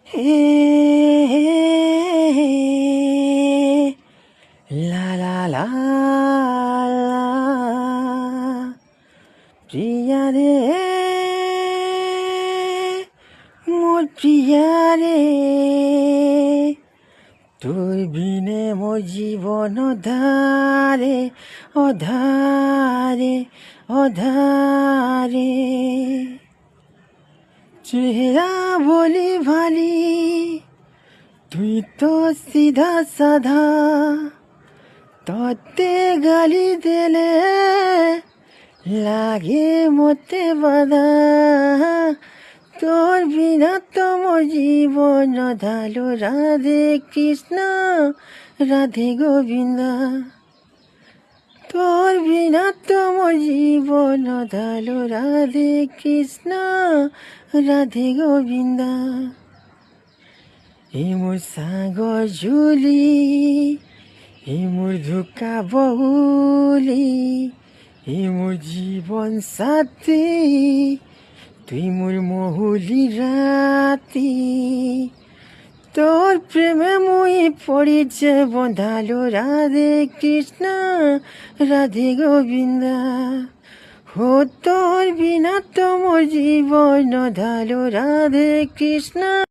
হে লা লা লা লা প্রিয়া রে মোর প্রিয়া রে তুই বিনে মোর জীবন অধারে অধারে অধারে চেহারা বলি ভালি তুই তো সিধা সাধা তোতে গালি দিলে লাগে মতে বাধা তোর বিনা তো মোর জীবন ধালো রাধে কৃষ্ণ রাধে গোবিন্দা তোর বিনা তো মোর জীবন ধালো রাধে কৃষ্ণ রাধে গোবিন্দা এই মোর সাগর জুলি এই মোর ধোকা বহুলি এই মোর জীবন সাথী তুই মোর মহুলি রাতি তোর প্রেমে মুই পড়িছে বন্ধালো রাধে কৃষ্ণ রাধে গোবিন্দা হো তোর বিনা তো মোর জীবন ধালো রাধে কৃষ্ণ।